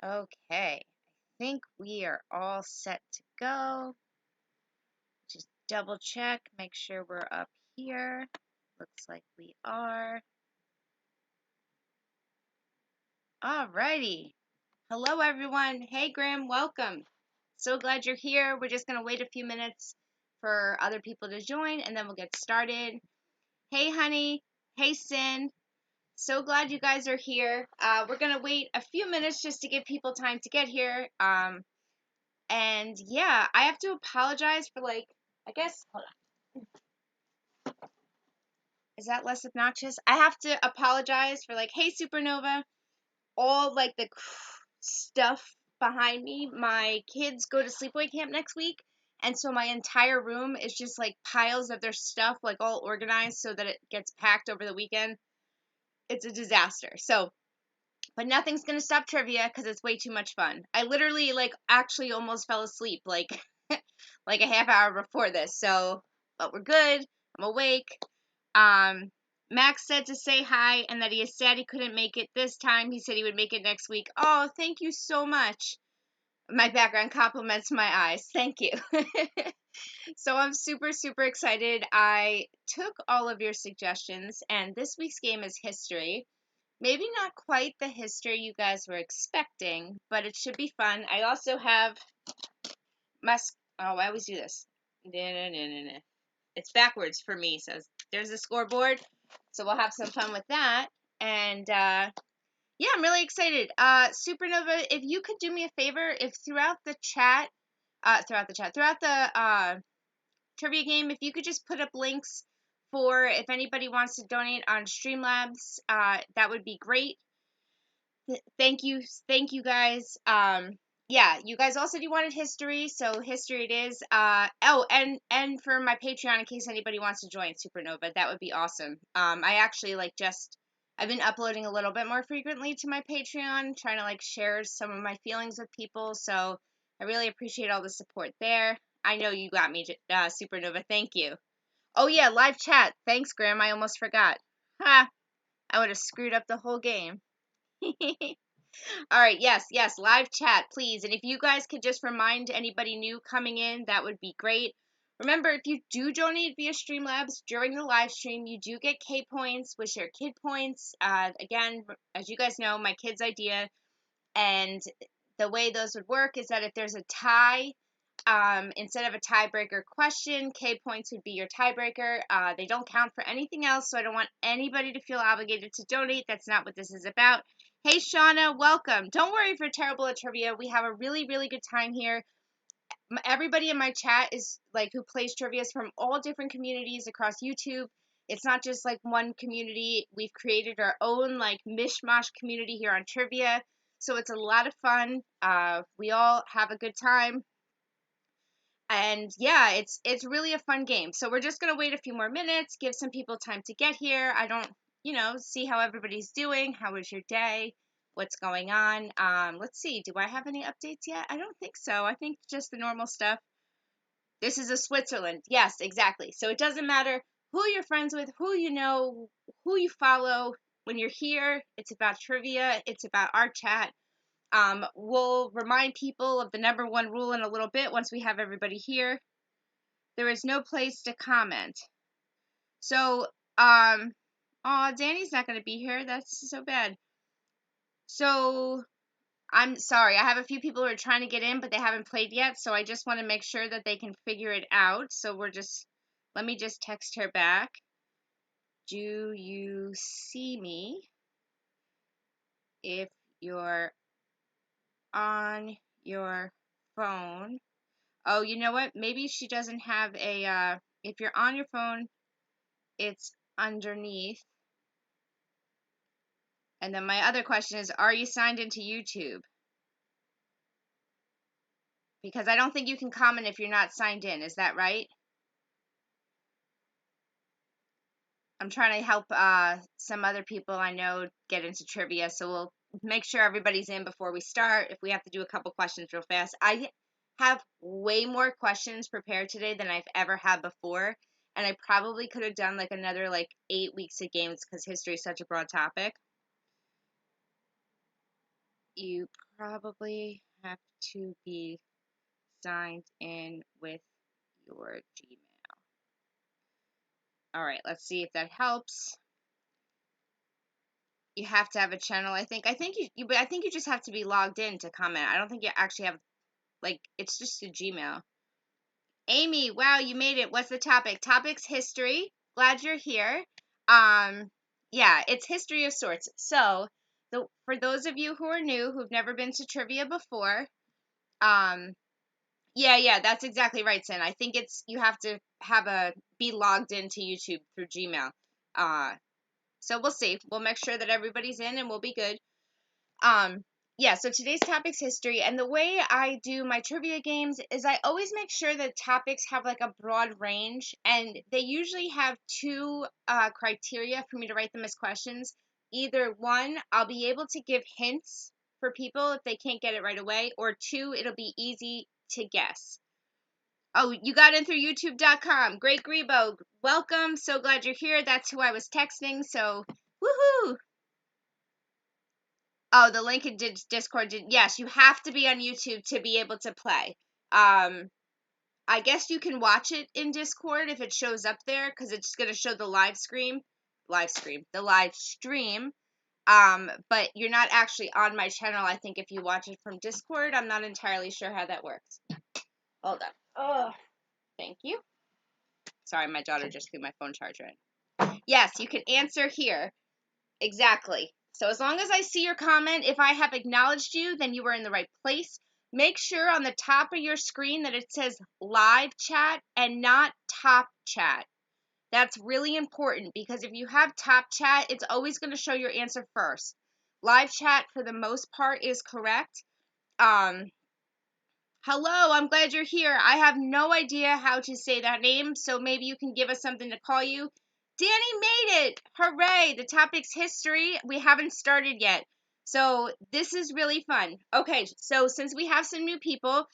Okay, I think we are all set to go. Just double check, make sure we're up here. Looks like we are. Alrighty. Hello, everyone. Hey, Graham, welcome. So glad you're here. We're just going to wait a few minutes for other people to join, and then we'll get started. Hey, honey. Hey, Sin. So glad you guys are here. We're going to wait a few minutes just to give people time to get here. And yeah, I have to apologize for I guess, hold on. Is that less obnoxious? I have to apologize for hey, Supernova, all the stuff behind me. My kids go to sleepaway camp next week, and so my entire room is just piles of their stuff, all organized so that it gets packed over the weekend. It's a disaster. So, but nothing's gonna stop trivia because it's way too much fun. I literally actually almost fell asleep like a half hour before this. So, but we're good. I'm awake. Um, Max said to say hi and that he is sad he couldn't make it this time. He said he would make it next week. Oh, thank you so much. My background compliments my eyes. Thank you. So I'm super, super excited. I took all of your suggestions, and this week's game is history. Maybe not quite the history you guys were expecting, but it should be fun. I also have my. Oh, I always do this. It's backwards for me. So there's the scoreboard. So we'll have some fun with that. And yeah, I'm really excited. Supernova, if you could do me a favor, if throughout the trivia game, if you could just put up links for if anybody wants to donate on Streamlabs, that would be great. Thank you guys. Yeah, you guys all said you wanted history, so history it is. Oh, and for my Patreon, in case anybody wants to join Supernova, that would be awesome. I actually I've been uploading a little bit more frequently to my Patreon, trying to share some of my feelings with people. So I really appreciate all the support there. I know you got me, Supernova. Thank you. Oh yeah, live chat. Thanks, Graham. I almost forgot. Ha! I would have screwed up the whole game. All right, yes, live chat, please. And if you guys could just remind anybody new coming in, that would be great. Remember, if you do donate via Streamlabs during the live stream, you do get K points, which are kid points. Again, as you guys know, my kid's idea. And the way those would work is that if there's a tie, instead of a tiebreaker question, K points would be your tiebreaker. They don't count for anything else, so I don't want anybody to feel obligated to donate. That's not what this is about. Hey, Shauna, welcome. Don't worry if you're terrible at trivia. We have a really, really good time here. Everybody in my chat is who plays trivia is from all different communities across YouTube. It's not just one community. We've created our own mishmash community here on trivia. So it's a lot of fun. We all have a good time. And yeah, it's really a fun game. So we're just gonna wait a few more minutes, give some people time to get here. I don't, see how everybody's doing. How was your day? What's going on? Let's see. Do I have any updates yet? I don't think so. I think just the normal stuff. This is a Switzerland. Yes, exactly. So it doesn't matter who you're friends with, who you know, who you follow. When you're here, it's about trivia. It's about our chat. We'll remind people of the number one rule in a little bit once we have everybody here. There is no place to comment. So, Danny's not going to be here. That's so bad. So, I'm sorry. I have a few people who are trying to get in, but they haven't played yet. So I just want to make sure that they can figure it out. So let me just text her back. Do you see me? If you're on your phone. Oh, you know what? Maybe she doesn't have if you're on your phone, it's underneath. And then my other question is, are you signed into YouTube? Because I don't think you can comment if you're not signed in. Is that right? I'm trying to help some other people I know get into trivia, so we'll make sure everybody's in before we start. If we have to do a couple questions real fast. I have way more questions prepared today than I've ever had before, and I probably could have done another 8 weeks of games because history is such a broad topic. you probably have to be signed in with your Gmail. All right, let's see if that helps. You have to have a channel, I think. I think you just have to be logged in to comment. I don't think you actually have, like, it's just a Gmail. Amy, wow, you made it. What's the topic? Topic's history. Glad you're here. Yeah, it's history of sorts. So, for those of you who are new, who've never been to trivia before, um, yeah, that's exactly right, Sin. I think you have to be logged into YouTube through Gmail. So we'll see. We'll make sure that everybody's in and we'll be good. Yeah, so today's topic's history, and the way I do my trivia games is I always make sure that topics have like a broad range, and they usually have two criteria for me to write them as questions. Either one, I'll be able to give hints for people if they can't get it right away, or two, it'll be easy to guess. Oh, you got in through youtube.com. Great Grebo. Welcome. So glad you're here. That's who I was texting. So, woohoo. Oh, the link in Discord did. Yes, you have to be on YouTube to be able to play. I guess you can watch it in Discord if it shows up there because it's going to show the the live stream. But you're not actually on my channel. I think if you watch it from Discord, I'm not entirely sure how that works. Hold on. Oh, thank you. Sorry, my daughter just threw my phone charger in. Yes, you can answer here. Exactly. So as long as I see your comment, if I have acknowledged you, then you are in the right place. Make sure on the top of your screen that it says live chat and not top chat. That's really important because if you have top chat, it's always going to show your answer first. Live chat, for the most part, is correct. Hello, I'm glad you're here. I have no idea how to say that name, so maybe you can give us something to call you. Danny made it! Hooray! The topic's history. We haven't started yet. So this is really fun. Okay, so since we have some new people,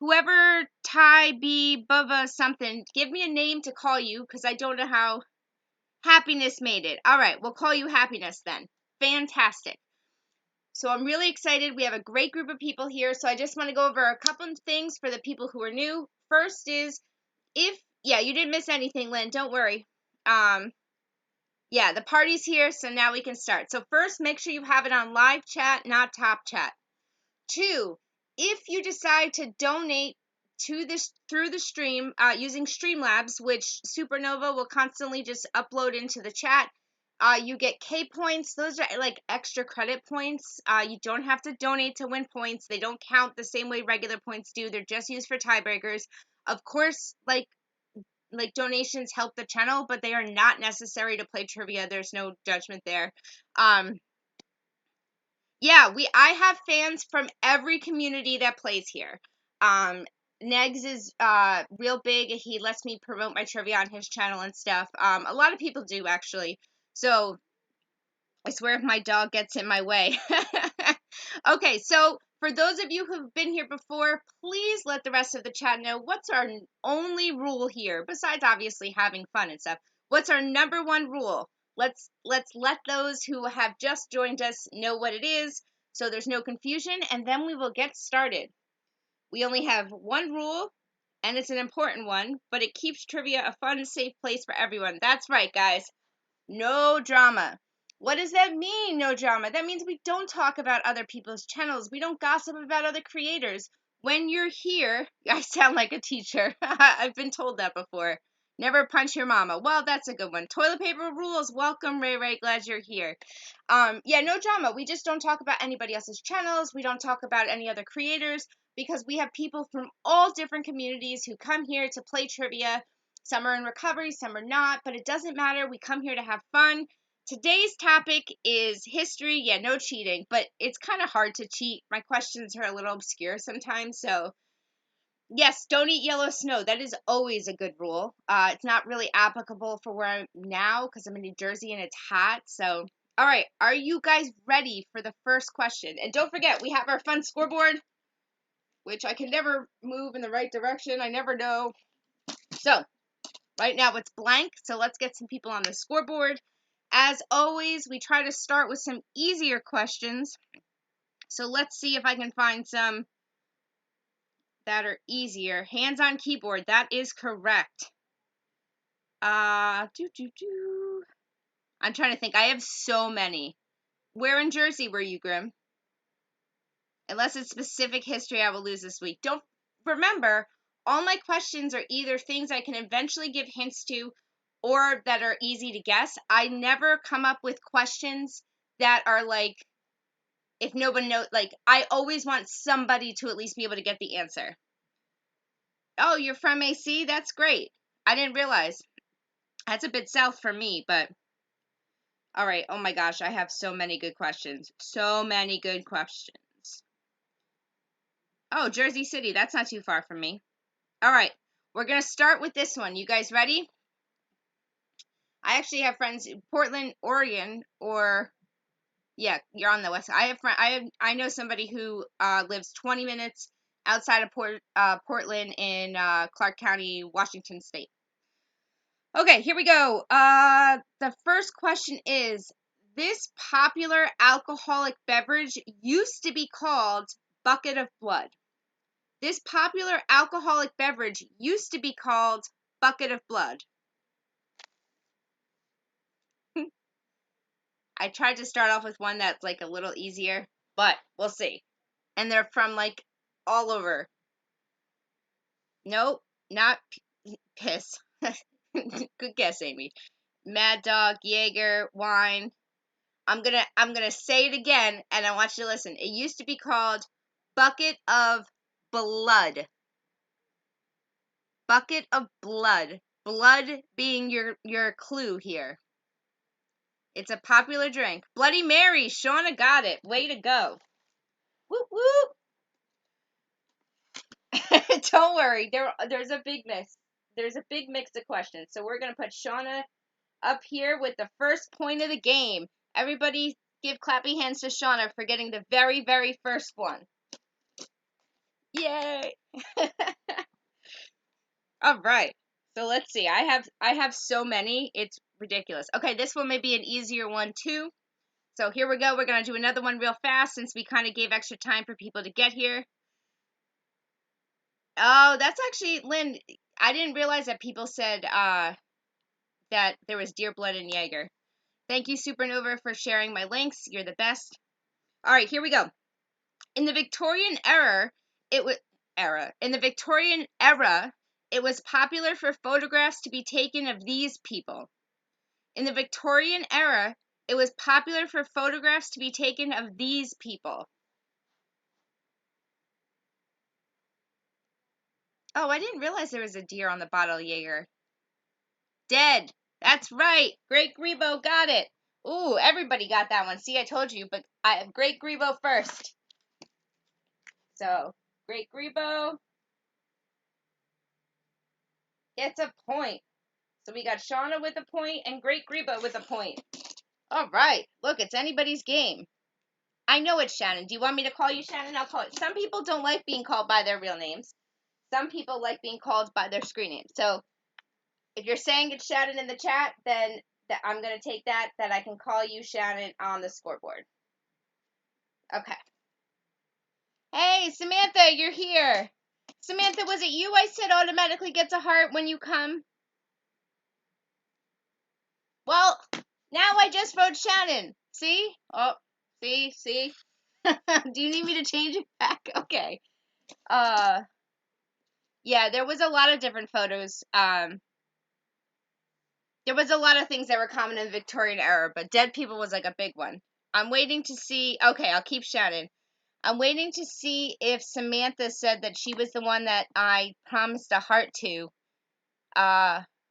whoever Ty B Bubba something, give me a name to call you because I don't know how. Happiness made it. All right, we'll call you Happiness then. Fantastic. So I'm really excited. We have a great group of people here. So I just want to go over a couple of things for the people who are new. First is yeah, you didn't miss anything, Lynn. Don't worry. Yeah, the party's here, so now we can start. So first, make sure you have it on live chat, not top chat. 2, if you decide to donate to this through the stream using Streamlabs, which Supernova will constantly just upload into the chat, you get K points. Those are like extra credit points. You don't have to donate to win points. They don't count the same way regular points do. They're just used for tiebreakers. Of course, like donations help the channel, but they are not necessary to play trivia. There's no judgment there. Yeah, I have fans from every community that plays here. Negs is real big. He lets me promote my trivia on his channel and stuff. A lot of people do actually. So I swear if my dog gets in my way. Okay, so for those of you who've been here before, please let the rest of the chat know what's our only rule here, besides obviously having fun and stuff. What's our number one rule? Let's let those who have just joined us know what it is, so there's no confusion, and then we will get started. We only have one rule, and it's an important one, but it keeps trivia a fun, safe place for everyone. That's right, guys. No drama. What does that mean, no drama? That means we don't talk about other people's channels. We don't gossip about other creators. When you're here, I sound like a teacher. I've been told that before. Never punch your mama. Well, that's a good one. Toilet paper rules. Welcome, Ray Ray. Glad you're here. Yeah, no drama. We just don't talk about anybody else's channels. We don't talk about any other creators because we have people from all different communities who come here to play trivia. Some are in recovery, some are not, but it doesn't matter. We come here to have fun. Today's topic is history. Yeah, no cheating, but it's kind of hard to cheat. My questions are a little obscure sometimes, so yes, don't eat yellow snow. That is always a good rule. It's not really applicable for where I'm now because I'm in New Jersey and it's hot. So, all right, are you guys ready for the first question? And don't forget, we have our fun scoreboard, which I can never move in the right direction. I never know. So, right now it's blank, so let's get some people on the scoreboard. As always, we try to start with some easier questions So let's see if I can find some that are easier. Hands on keyboard. That is correct. I'm trying to think. I have so many. Where in Jersey were you, Grim? Unless it's specific history, I will lose this week. Don't remember, all my questions are either things I can eventually give hints to or that are easy to guess. I never come up with questions that are like, if nobody knows, like, I always want somebody to at least be able to get the answer. Oh, you're from AC? That's great. I didn't realize. That's a bit south for me, but all right. Oh my gosh, I have so many good questions. So many good questions. Oh, Jersey City. That's not too far from me. All right. We're going to start with this one. You guys ready? I actually have friends in Portland, Oregon, or yeah, you're on the west side. I know somebody who lives 20 minutes outside of Portland in Clark County, Washington State. Okay, here we go. The first question is, this popular alcoholic beverage used to be called Bucket of Blood. This popular alcoholic beverage used to be called Bucket of Blood. I tried to start off with one that's like a little easier, but we'll see. And they're from like all over. Nope, not piss. Good guess, Amy. Mad Dog, Jaeger, wine. I'm gonna say it again, and I want you to listen. It used to be called Bucket of Blood. Bucket of Blood. Blood being your clue here. It's a popular drink. Bloody Mary. Shauna got it. Way to go. Whoop whoop. Don't worry. There's a big mix. There's a big mix of questions. So we're gonna put Shauna up here with the first point of the game. Everybody give clappy hands to Shauna for getting the very, very first one. Yay! All right. So let's see. I have so many. It's ridiculous. Okay, this one may be an easier one too. So here we go. We're going to do another one real fast since we kind of gave extra time for people to get here. Oh, that's actually, Lynn, I didn't realize that people said that there was deer blood in Jaeger. Thank you, Supernova, for sharing my links. You're the best. All right, here we go. In the Victorian era, it was popular for photographs to be taken of these people. In the Victorian era, it was popular for photographs to be taken of these people. Oh, I didn't realize there was a deer on the bottle of Jaeger. Dead. That's right. Great Grebo got it. Ooh, everybody got that one. See, I told you, but I have Great Grebo first. So, Great Grebo gets a point. So we got Shauna with a point and Great Grebo with a point. All right. Look, it's anybody's game. I know it's Shannon. Do you want me to call you Shannon? I'll call it. Some people don't like being called by their real names. Some people like being called by their screen name. So if you're saying it's Shannon in the chat, then I'm going to take that I can call you Shannon on the scoreboard. Okay. Hey, Samantha, you're here. Samantha, was it you I said automatically gets a heart when you come? Well, now I just wrote Shannon. See? Oh, see? Do you need me to change it back? Okay. Yeah, there was a lot of different photos. There was a lot of things that were common in the Victorian era, but dead people was like a big one. I'm waiting to see. Okay, I'll keep Shannon. I'm waiting to see if Samantha said that she was the one that I promised a heart to.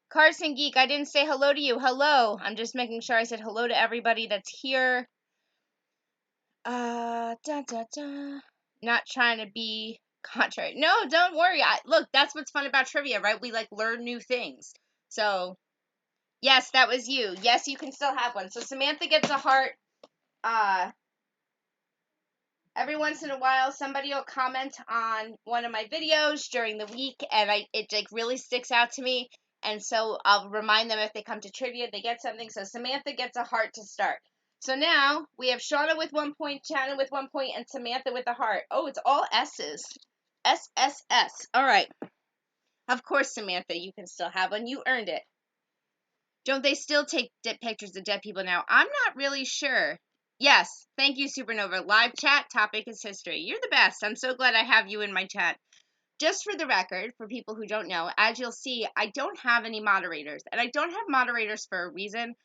Carson Geek, I didn't say hello to you. Hello. I'm just making sure I said hello to everybody that's here. Not trying to be contrary. No, don't worry. Look, that's what's fun about trivia, right? We like learn new things. So, yes, that was you. Yes, you can still have one. So Samantha gets a heart. Every once in a while, somebody will comment on one of my videos during the week, and it like really sticks out to me. And so I'll remind them if they come to trivia, they get something. So Samantha gets a heart to start. So now we have Shauna with 1 point, Shannon with 1 point, and Samantha with the heart. Oh, it's all S's. SSS. All right. Of course, Samantha, you can still have one. You earned it. Don't they still take pictures of dead people now? I'm not really sure. Yes. Thank you, Supernova. Live chat topic is history. You're the best. I'm so glad I have you in my chat. Just for the record, for people who don't know, as you'll see, I don't have any moderators. And I don't have moderators for a reason.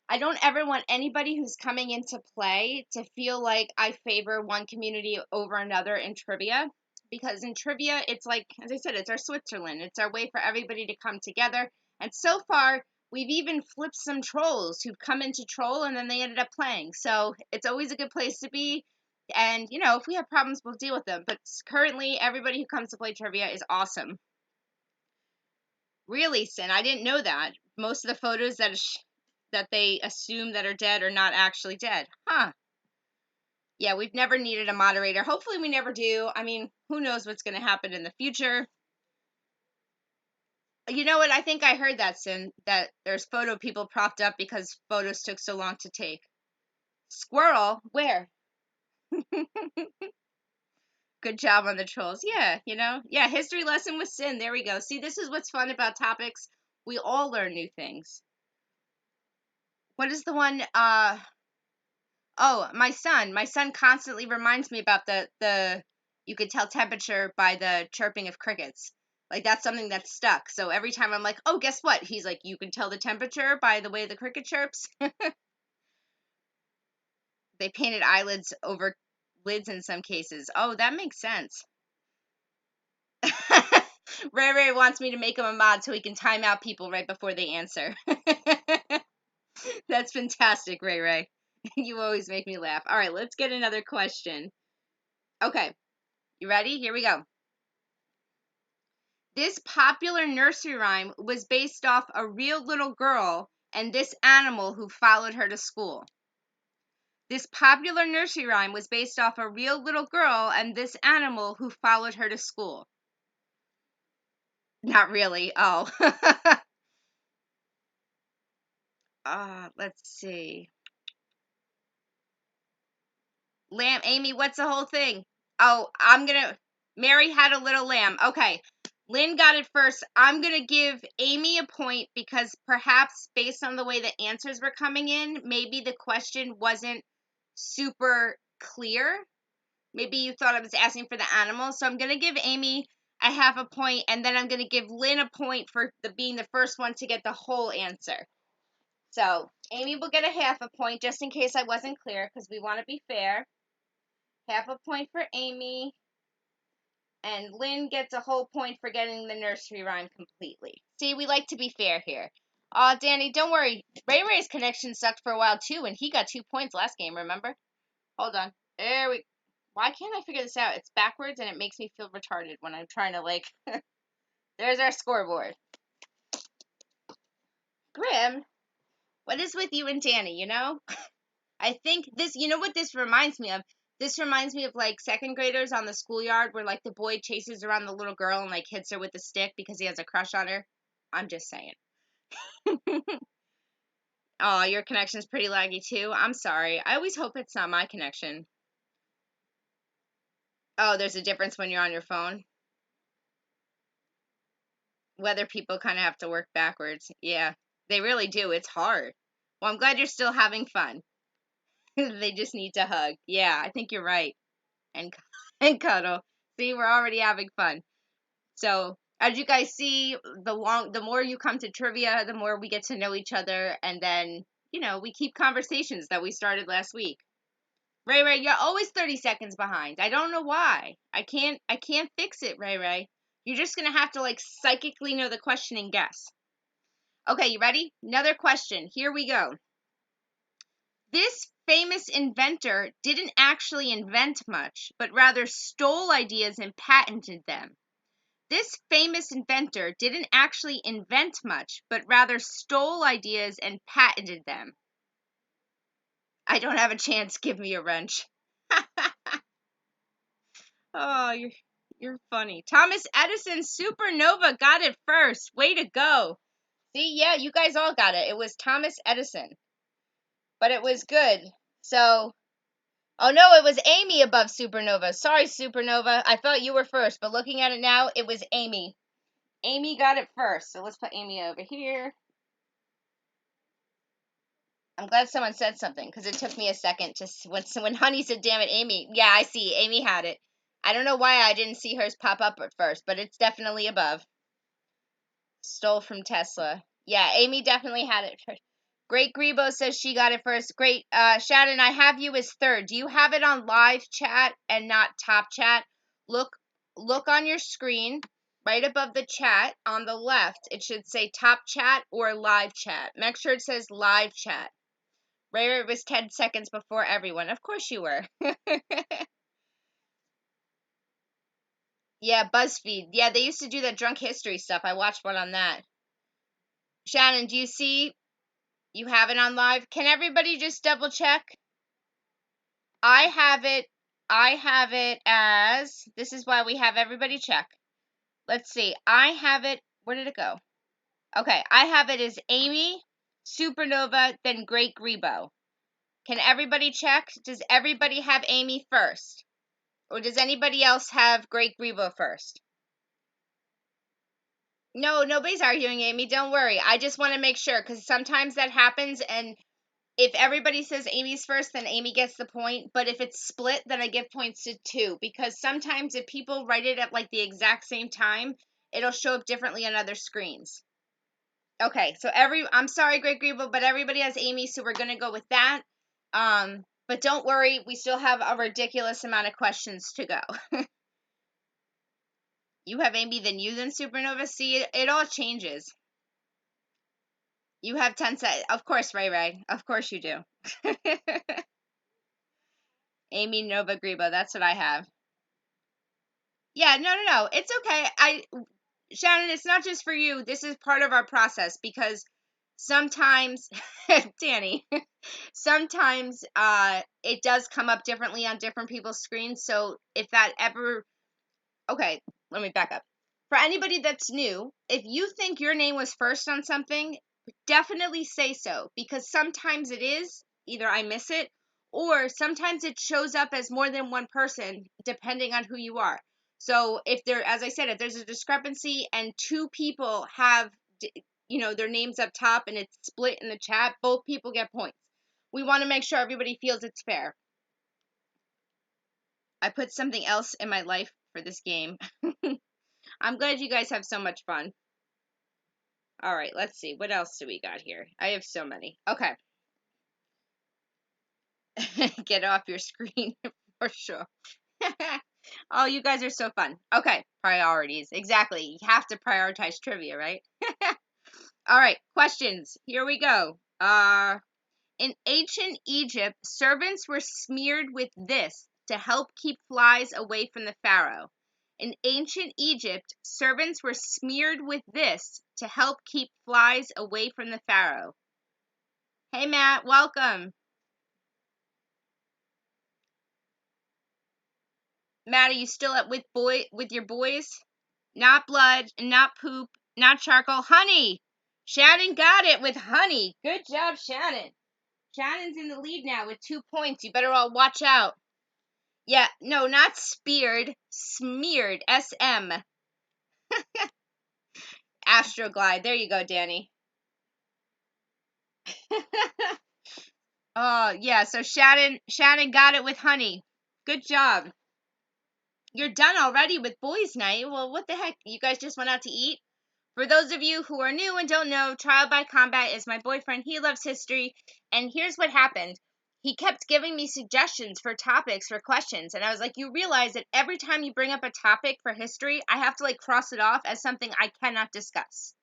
I don't ever want anybody who's coming into play to feel like I favor one community over another in trivia. Because in trivia, it's like, as I said, it's our Switzerland. It's our way for everybody to come together. And so far, we've even flipped some trolls who've come into troll and then they ended up playing. So it's always a good place to be. And, you know, if we have problems, we'll deal with them. But currently, everybody who comes to play trivia is awesome. Really, Sin, I didn't know that. Most of the photos that they assume that are dead are not actually dead. Huh. Yeah, we've never needed a moderator. Hopefully we never do. I mean, who knows what's going to happen in the future. You know what? I think I heard that, Sin, that there's photo people propped up because photos took so long to take. Squirrel? Where? Good job on the trolls. Yeah, you know? Yeah, history lesson with Sin. There we go. See, this is what's fun about topics. We all learn new things. What is the one, oh, my son. My son constantly reminds me about the you could tell temperature by the chirping of crickets. Like that's something that's stuck. So every time I'm like, "Oh, guess what?" He's like, "You can tell the temperature by the way the cricket chirps." They painted eyelids over lids in some cases. Oh, that makes sense. Ray Ray wants me to make him a mod so he can time out people right before they answer. That's fantastic, Ray Ray. You always make me laugh. All right, let's get another question. Okay. You ready? Here we go. This popular nursery rhyme was based off a real little girl and this animal who followed her to school. This popular nursery rhyme was based off a real little girl and this animal who followed her to school. Not really. Oh. Let's see. Lamb, Amy, what's the whole thing? Oh, Mary had a little lamb. Okay. Lynn got it first. I'm going to give Amy a point because perhaps based on the way the answers were coming in, maybe the question wasn't super clear. Maybe you thought I was asking for the animal. So I'm going to give Amy a half a point, and then I'm going to give Lynn a point for being the first one to get the whole answer. So Amy will get a half a point just in case I wasn't clear because we want to be fair. Half a point for Amy. And Lynn gets a whole point for getting the nursery rhyme completely. See, we like to be fair here. Danny, don't worry. Ray Ray's connection sucked for a while too, and he got 2 points last game, remember? Hold on. Why can't I figure this out? It's backwards and it makes me feel retarded when I'm trying to, like... There's our scoreboard. Grim, what is with you and Danny, you know? I think this, you know what this reminds me of? This reminds me of like second graders on the schoolyard where like the boy chases around the little girl and like hits her with a stick because he has a crush on her. I'm just saying. Oh, your connection's pretty laggy too. I'm sorry. I always hope it's not my connection. Oh, there's a difference when you're on your phone. Weather people kind of have to work backwards. Yeah, they really do. It's hard. Well, I'm glad you're still having fun. They just need to hug. Yeah, I think you're right. And and cuddle. See, we're already having fun. So, as you guys see, the more you come to trivia, the more we get to know each other, and then, you know, we keep conversations that we started last week. Ray Ray, you're always 30 seconds behind. I don't know why. I can't fix it, Ray Ray. You're just going to have to like psychically know the question and guess. Okay, you ready? Another question. Here we go. This famous inventor didn't actually invent much, but rather stole ideas and patented them. This famous inventor didn't actually invent much, but rather stole ideas and patented them. I don't have a chance. Give me a wrench. Oh, you're funny. Thomas Edison Supernova got it first. Way to go. See, yeah, you guys all got it. It was Thomas Edison. but it was good. So, oh no, it was Amy above Supernova. Sorry, Supernova. I thought you were first, but looking at it now, it was Amy. Amy got it first. So let's put Amy over here. I'm glad someone said something because it took me a second to when Honey said, "Damn it, Amy." Yeah, I see. Amy had it. I don't know why I didn't see hers pop up at first, but it's definitely above. Stole from Tesla. Yeah, Amy definitely had it first. Great Grebo says she got it first. Great, Shannon, I have you as third. Do you have it on live chat and not top chat? Look on your screen, right above the chat on the left. It should say top chat or live chat. Make sure it says live chat. Right, it was 10 seconds before everyone. Of course you were. Yeah, BuzzFeed. Yeah, they used to do that drunk history stuff. I watched one on that. Shannon, do you see you have it on live? Can everybody just double check? I have it as, this is why we have everybody check. Let's see. I have it, where did it go? Okay, I have it as Amy, Supernova, then Great Grebo. Can everybody check? Does everybody have Amy first? Or does anybody else have Great Grebo first? No, nobody's arguing, Amy. Don't worry. I just want to make sure because sometimes that happens, and if everybody says Amy's first, then Amy gets the point. But if it's split, then I give points to two because sometimes if people write it at like the exact same time, it'll show up differently on other screens. Okay, so I'm sorry, Great Grebo, but everybody has Amy, so we're gonna go with that. But don't worry, we still have a ridiculous amount of questions to go. You have Amy, then you, then Supernova. See, it all changes. You have 10 seconds. Of course, Ray Ray. Of course you do. Amy Nova Grebo. That's what I have. Yeah, no. It's okay. Shannon, it's not just for you. This is part of our process because sometimes, Danny, sometimes it does come up differently on different people's screens. So if that ever, okay, let me back up. For anybody that's new, if you think your name was first on something, definitely say so because sometimes it is, either I miss it or sometimes it shows up as more than one person depending on who you are. So if there, as I said, if there's a discrepancy and two people have, their names up top and it's split in the chat, both people get points. We want to make sure everybody feels it's fair. I put something else in my life for this game. I'm glad you guys have so much fun. All right, let's see. What else do we got here? I have so many. Okay. Get off your screen for sure. Oh, you guys are so fun. Okay, priorities. Exactly. You have to prioritize trivia, right? All right, questions. Here we go. In ancient Egypt, servants were smeared with this to help keep flies away from the pharaoh. In ancient Egypt, servants were smeared with this to help keep flies away from the pharaoh. Hey Matt, welcome. Matt, are you still at with your boys? Not blood, not poop, not charcoal. Honey. Shannon got it with honey. Good job, Shannon. Shannon's in the lead now with 2 points. You better all watch out. Yeah, no, not speared. Smeared. SM. Astroglide. There you go, Danny. Oh, yeah, so Shannon got it with honey. Good job. You're done already with boys' night. Well, what the heck? You guys just went out to eat? For those of you who are new and don't know, Trial by Combat is my boyfriend. He loves history. And here's what happened. He kept giving me suggestions for topics, for questions. And I was like, you realize that every time you bring up a topic for history, I have to like cross it off as something I cannot discuss.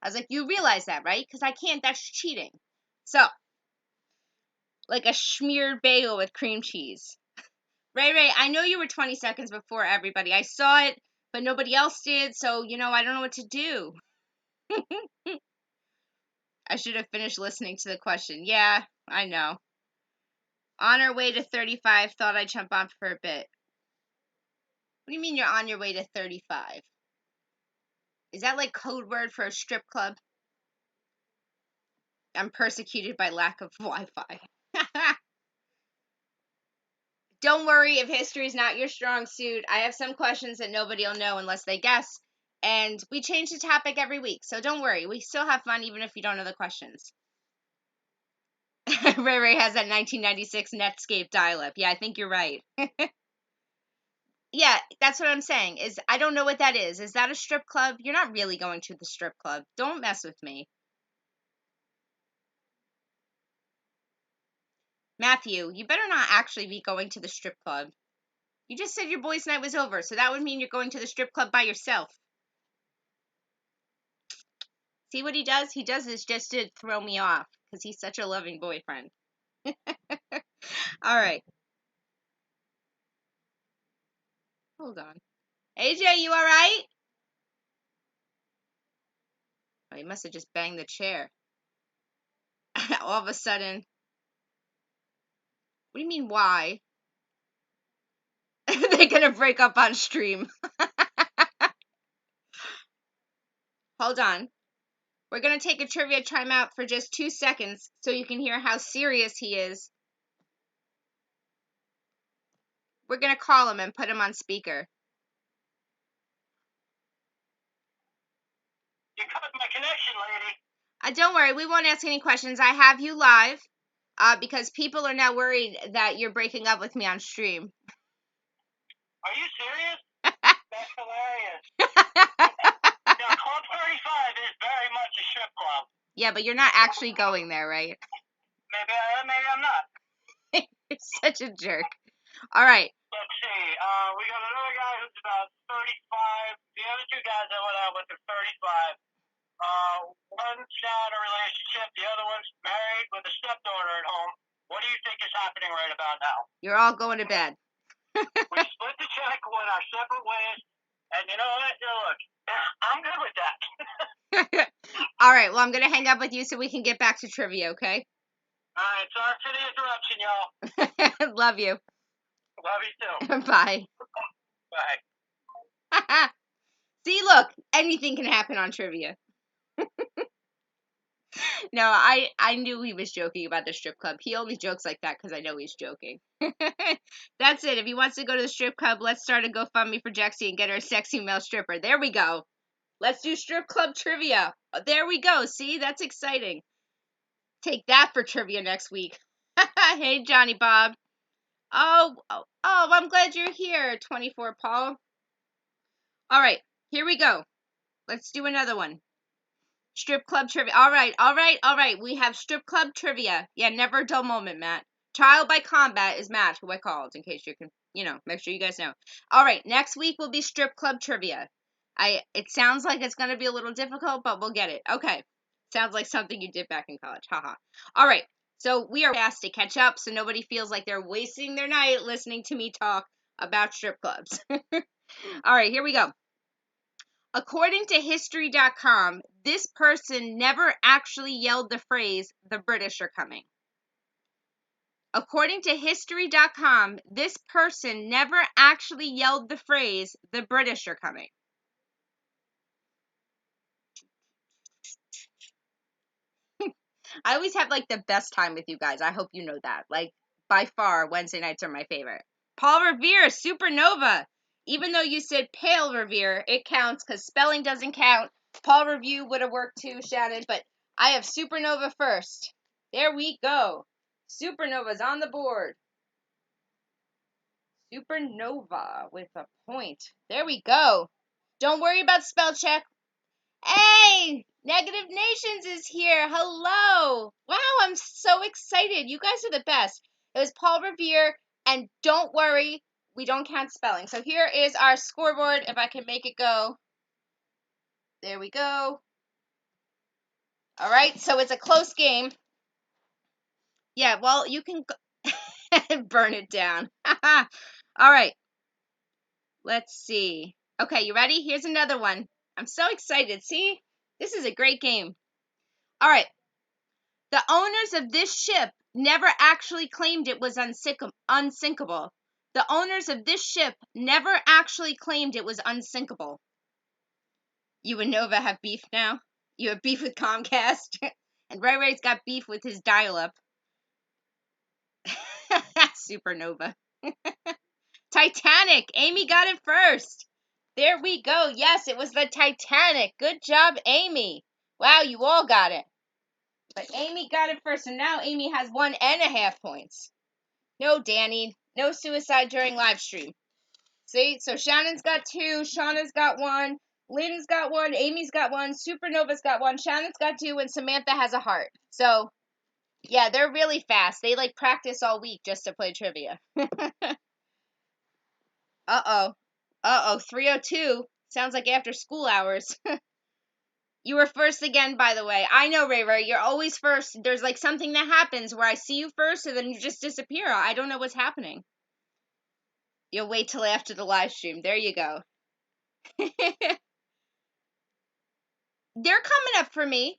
I was like, you realize that, right? Because I can't. That's cheating. So, like a smeared bagel with cream cheese. Ray, I know you were 20 seconds before everybody. I saw it, but nobody else did. So, I don't know what to do. I should have finished listening to the question. Yeah, I know. On our way to 35, thought I'd jump on for a bit. What do you mean you're on your way to 35? Is that like code word for a strip club? I'm persecuted by lack of Wi-Fi. Don't worry if history is not your strong suit. I have some questions that nobody will know unless they guess. And we change the topic every week. So don't worry. We still have fun even if you don't know the questions. Ray Ray has that 1996 Netscape dial-up. Yeah, I think you're right. Yeah, that's what I'm saying. Is I don't know what that is. Is that a strip club? You're not really going to the strip club. Don't mess with me. Matthew, you better not actually be going to the strip club. You just said your boys' night was over, so that would mean you're going to the strip club by yourself. See what he does? He does this just to throw me off, because he's such a loving boyfriend. All right. Hold on. AJ, you all right? Oh, he must have just banged the chair. All of a sudden. What do you mean, why? They're going to break up on stream. Hold on. We're going to take a trivia timeout for just 2 seconds so you can hear how serious he is. We're going to call him and put him on speaker. You cut my connection, lady. Don't worry. We won't ask any questions. I have you live because people are now worried that you're breaking up with me on stream. Are you serious? That's hilarious. Yeah, Club 35 is very much a strip club. Yeah, but you're not actually going there, right? Maybe I am, maybe I'm not. You're such a jerk. All right. Let's see. We got another guy who's about 35. The other two guys I went out with are 35. One's not in a relationship. The other one's married with a stepdaughter at home. What do you think is happening right about now? You're all going to bed. We split the check, went our separate ways, and you know what? Look, I'm good with that. All right. Well, I'm going to hang up with you so we can get back to trivia, okay? All right. Sorry for the interruption, y'all. Love you. Love you too. Bye. Bye. See, look, anything can happen on trivia. No, I knew he was joking about the strip club. He only jokes like that because I know he's joking. That's it. If he wants to go to the strip club, let's start a GoFundMe for Jexi and get her a sexy male stripper. There we go. Let's do strip club trivia. There we go. See, that's exciting. Take that for trivia next week. Hey, Johnny Bob. Oh, I'm glad you're here, 24 Paul. All right, here we go. Let's do another one. Strip club trivia. All right. We have strip club trivia. Yeah, never a dull moment, Matt. Trial by combat is Matt, who I called, in case you can, make sure you guys know. All right, next week will be strip club trivia. It sounds like it's going to be a little difficult, but we'll get it. Okay. Sounds like something you did back in college. Haha. All right. So we are fast to catch up so nobody feels like they're wasting their night listening to me talk about strip clubs. All right, here we go. According to History.com, this person never actually yelled the phrase, "The British are coming." According to History.com, this person never actually yelled the phrase, "The British are coming." I always have like the best time with you guys. I hope you know that. Like, by far, Wednesday nights are my favorite. Paul Revere, Supernova. Even though you said Pale Revere, it counts because spelling doesn't count. Paul Review would have worked too, Shannon, but I have Supernova first. There we go. Supernova's on the board. Supernova with a point. There we go. Don't worry about spell check. Hey, Negative Nations is here. Hello. Wow, I'm so excited. You guys are the best. It was Paul Revere, and don't worry, we don't count spelling. So here is our scoreboard, if I can make it go. There we go. All right, so it's a close game. Yeah, well, you can burn it down. All right. Let's see. Okay, you ready? Here's another one. I'm so excited. See? This is a great game. All right. The owners of this ship never actually claimed it was unsinkable. The owners of this ship never actually claimed it was unsinkable. You and Nova have beef now? You have beef with Comcast? And Ray Ray's got beef with his dial-up. Supernova. Titanic. Amy got it first. There we go. Yes, it was the Titanic. Good job, Amy. Wow, you all got it. But Amy got it first, and now Amy has 1.5 points. No, Danny. No suicide during live stream. See? So Shannon's got 2, Shauna's got 1, Lynn's got 1, Amy's got 1, Supernova's got 1, Shannon's got 2, and Samantha has a heart. So, yeah, they're really fast. They, like, practice all week just to play trivia. Uh-oh. Uh-oh, 3:02. Sounds like after school hours. You were first again, by the way. I know, Ray Ray, you're always first. There's, like, something that happens where I see you first and then you just disappear. I don't know what's happening. You'll wait till after the live stream. There you go. They're coming up for me.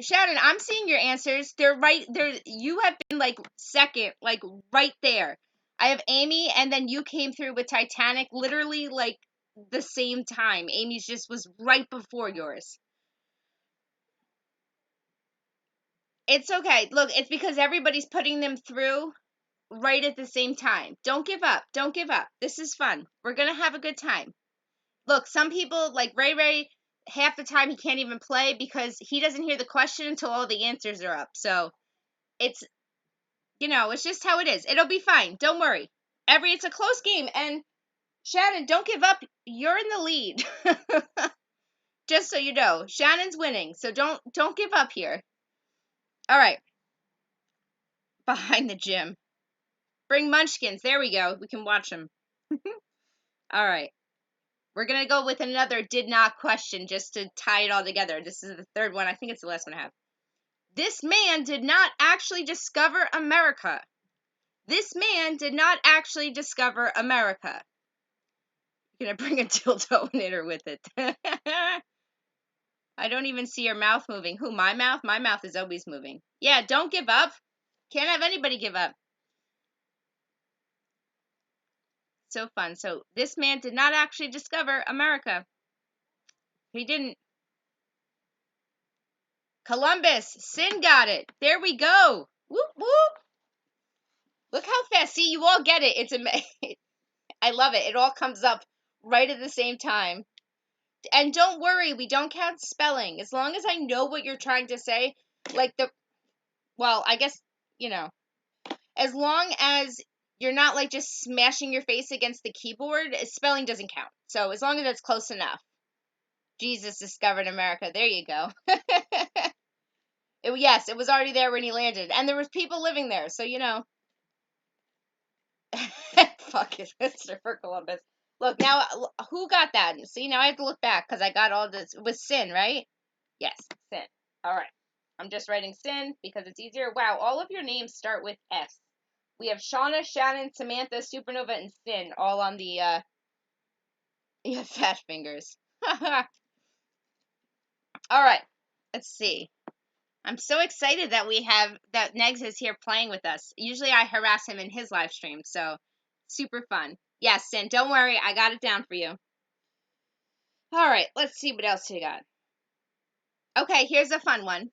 Shannon, I'm seeing your answers. They're right there. You have been like second, like right there. I have Amy, and then you came through with Titanic literally like the same time. Amy's just was right before yours. It's okay. Look, it's because everybody's putting them through right at the same time. Don't give up. Don't give up. This is fun. We're going to have a good time. Look, some people, like Ray Ray, half the time he can't even play because he doesn't hear the question until all the answers are up. So it's, it's just how it is. It'll be fine. Don't worry. It's a close game. And Shannon, don't give up. You're in the lead. Just so you know, Shannon's winning. So don't give up here. All right. Behind the gym. Bring munchkins. There we go. We can watch them. All right. We're going to go with another did not question just to tie it all together. This is the third one. I think it's the last one I have. This man did not actually discover America. This man did not actually discover America. You're going to bring a dildo and hit her with it. I don't even see your mouth moving. Who, my mouth? My mouth is always moving. Yeah, don't give up. Can't have anybody give up. So fun. So this man did not actually discover America. He didn't. Columbus. Sin got it. There we go. Whoop, whoop. Look how fast. See, you all get it. It's amazing. I love it. It all comes up right at the same time. And don't worry, we don't count spelling. As long as I know what you're trying to say, like I guess, as long as you're not like just smashing your face against the keyboard, spelling doesn't count. So as long as it's close enough. Jesus discovered America. There you go. Yes, it was already there when he landed. And there was people living there, so Fuck it, Christopher Columbus. Look, now, who got that? See, now I have to look back because I got all this. It was Sin, right? Yes, Sin. All right. I'm just writing Sin because it's easier. Wow, all of your names start with S. We have Shauna, Shannon, Samantha, Supernova, and Sin all on the, fat fingers. All right. Let's see. I'm so excited that Negs is here playing with us. Usually I harass him in his live stream, so super fun. Yes, Sin, don't worry. I got it down for you. All right, let's see what else we got. Okay, here's a fun one